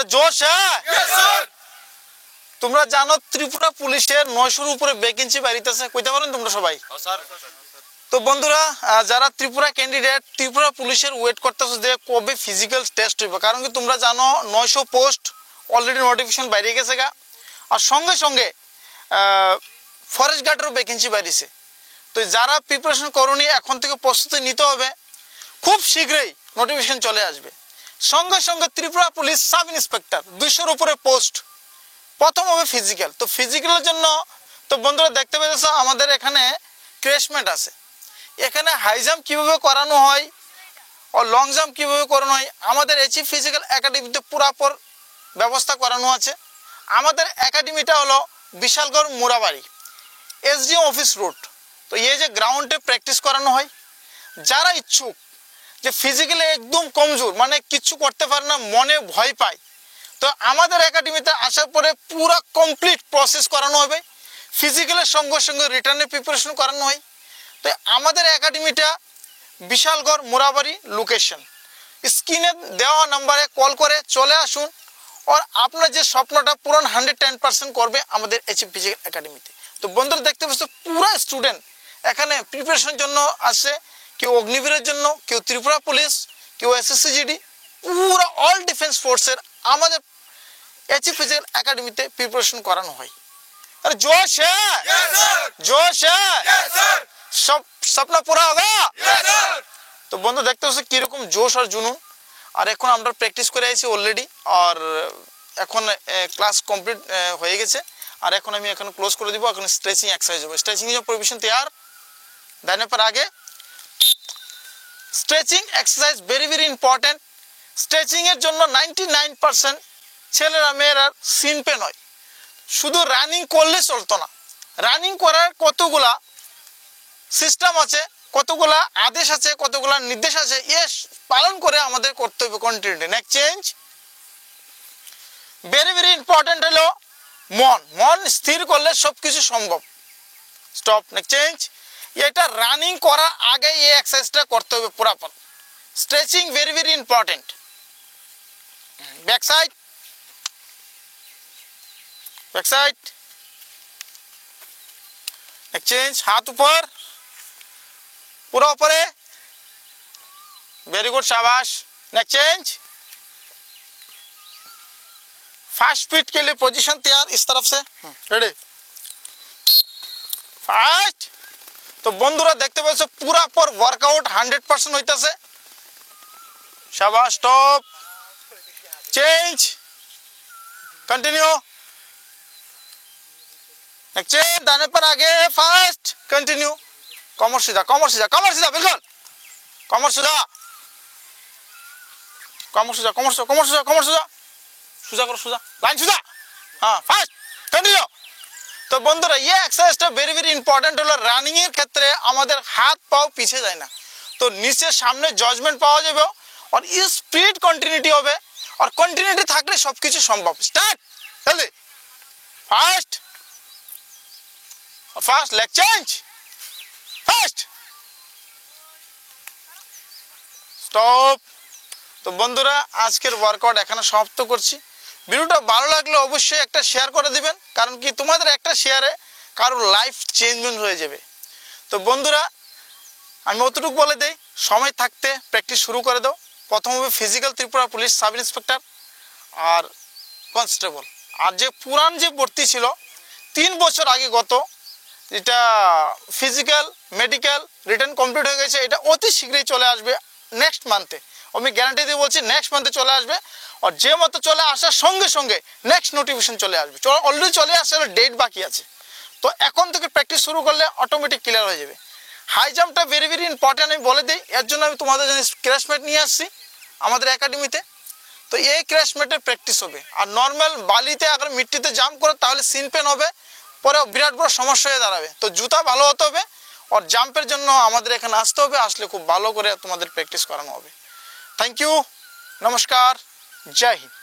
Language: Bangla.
আর জোশ তোমরা জানো ত্রিপুরা পুলিশের 900-এর উপরে ভ্যাকেন্সি বাড়িতেছে, কইতে পারেন তোমরা সবাই? তো বন্ধুরা যারা ত্রিপুরা ক্যান্ডিডেট ত্রিপুরা পুলিশের ওয়েট করতেছো যে কবে ফিজিক্যাল টেস্ট হইবে, কারণ কি তোমরা জানো 900 পোস্ট অলরেডি নোটিফিকেশন বাইরে গেছে গা, আর সঙ্গে সঙ্গে ফরেস্ট গার্ডেরও ভ্যাকেন্সি বাড়িছে। তো যারা প্রিপারেশন করনি এখন থেকে প্রস্তুতি নিতে হবে, খুব শীঘ্রই নোটিফিকেশন চলে আসবে। সঙ্গে সঙ্গে ত্রিপুরা পুলিশ সাব ইন্সপেক্টর 200-এর উপরে পোস্ট, প্রথম হবে ফিজিক্যাল। তো ফিজিক্যালের জন্য তো বন্ধুরা দেখতে পেয়েছো আমাদের এখানে ক্র্যাশমেট আছে, এখানে হাই জাম্প কীভাবে করানো হয় ও লং জাম্প কীভাবে করানো হয় আমাদের এইচএফ ফিজিক্যাল একাডেমিতে পুরাপুর ব্যবস্থা করানো আছে। আমাদের একাডেমিটা হলো Bishalgarh Murabari SDM office road. তো এই যে গ্রাউন্ডে প্র্যাকটিস করানো হয়, যারা ইচ্ছুক যে ফিজিক্যালি একদম কমজোর মানে কিচ্ছু করতে পারে না, মনে ভয় পায়, তো আমাদের একাডেমিতে আসার পরে পুরো কমপ্লিট প্রসেস করানো হবে। ফিজিক্যালের সঙ্গে সঙ্গে রিটার্নের প্রিপারেশন করানো হয়। তো আমাদের একাডেমিটা বিশালগড় মুরাবাড়ি লোকেশন, স্ক্রিনে দেওয়া নাম্বারে কল করে চলে আসুন, আর আপনার যে স্বপ্নটা পূরণ 110% করবে আমাদের এইচএফ ফিজিক্যাল একাডেমিতে। তো বন্ধুরা দেখতে পাচ্ছ পুরো স্টুডেন্ট এখানে প্রিপারেশনের জন্য আসে, কেউ অগ্নিবীরের জন্য, কেউ ত্রিপুরা পুলিশ, কেউ এসএসসিজিডি, পুরো অল ডিফেন্স ফোর্সের আমাদের এইচএফ ফিজিক্যাল একাডেমিতে প্রিপারেশন করানো হয়। अरे जोश है, जोश है, सब सपना पूरा होगा। তো বন্ধু দেখতে পাচ্ছ কিরকম জোশ আর জুনুন। আর এখন আমরা প্র্যাকটিস করে আছি অলরেডি, আর এখন ক্লাস কমপ্লিট হয়ে গেছে। আর এখন আমি এখন ক্লোজ করে দিব, এখন স্ট্রেচিং एक्सरसाइज হবে। स्ट्रेचिंग की प्रोविजन तैयार, दाने पर आगे stretching exercise very very important. Stretching এর জন্য 99% ছেলেরা মেয়েরা সিন পে নয়, শুধু রানিং করলে চলতো না। রানিং করার কতগুলা সিস্টেম আছে, কতগুলা আদেশ আছে, কতগুলা নির্দেশ আছে, এ পালন করে আমাদের করতে হবে continuity. Next change very very important হলো মন, মন স্থির করলে সব কিছু সম্ভব। স্টপ। নেক্সট চেঞ্জ এটা রানিং করার আগে এই এক্সারসাইজটা করতে হবে পুরাপুর। Stretching very very important. Back side, back side, exchange, हाथ ऊपर, पूरा ऊपर है, वेरी गुड, शाबाश। नेक्स्ट चेंज, फास्ट फीट के लिए पोजीशन तैयार, इस तरफ से रेडी, फास्ट। तो बंधुरा देखते पाচ্ছ पूरा पर वर्कआउट 100% হইতাছে। शाबाश, स्टॉप, चेंज, कंटिन्यू। नेक्स्ट दाने पर आगे, फास्ट, कंटिन्यू, कमर सीधा, कमर सीधा, कमर सीधा, बिल्कुल कमर सीधा, कमर सीधा, कमर सीधा, कमर सीधा, कमर सीधा, सीधा करो, सीधा लाइन सीधा, हाँ फास्ट, कंटिन्यू। तो बंधुरा ये एक्सरसाइजটা वेरी वेरी ইম্পর্টেন্ট হলো রানিং এর ক্ষেত্রে আমাদের হাত পাও পিছে যায় না, তো নিচে সামনে জাজমেন্ট পাওয়া যাবে, আর স্পিড কন্টিনিউটি হবে, আর কন্টিনিউটি থাকলে সবকিছু সম্ভব। স্টার্ট, জলদি, fast, fast, leg change, fast, stop. तो बंधुरा आजकेर वर्कआउट एखाने समाप्त करছি। ভিডিওটা ভালো লাগলে অবশ্যই একটা শেয়ার করে দিবেন, কারণ কি তোমাদের একটা শেয়ারে কারো লাইফ চেঞ্জমেন্ট হয়ে যাবে। তো বন্ধুরা আমি অতটুকু বলে দেই, সময় থাকতে প্র্যাকটিস শুরু করে দাও। প্রথম হবে physical Tripura police sub inspector আর কনস্টেবল। আর যে পুরান যে ভর্তি ছিল 3 বছর আগে গত, এটা ফিজিক্যাল মেডিকেল রিটার্ন কমপ্লিট হয়ে গেছে, এটা অতি শীঘ্রই চলে আসবে নেক্সট মান্থে। আমি গ্যারান্টি দিয়ে বলছি নেক্সট মান্থে চলে আসবে, আর যে মতো চলে আসার সঙ্গে সঙ্গে নেক্সট নোটিফিকেশন চলে আসবে। অলরেডি চলে আসছে, ডেট বাকি আছে। তো এখন থেকে প্র্যাকটিস শুরু করলে অটোমেটিক ক্লিয়ার হয়ে যাবে। হাই জাম্পটা ভেরি ভেরি ইম্পর্টেন্ট আমি বলে দিই, এর জন্য আমি তোমাদের জন্য ক্র্যাশমেট নিয়ে আসছি আমাদের একাডেমিতে। তো এই ক্র্যাশমেটের প্র্যাকটিস হবে, আর নর্মাল বালিতে আগে মিট্টিতে জাম্প করো তাহলে সিন পেন হবে, পরে বিরাট বড় সমস্যা হয়ে দাঁড়াবে। তো জুতা ভালো হতে হবে, আর জাম্পের জন্য আমাদের এখানে আসতে হবে, আসলে খুব ভালো করে তোমাদের প্র্যাকটিস করানো হবে। থ্যাংক ইউ, নমস্কার, জয় হিন্দ।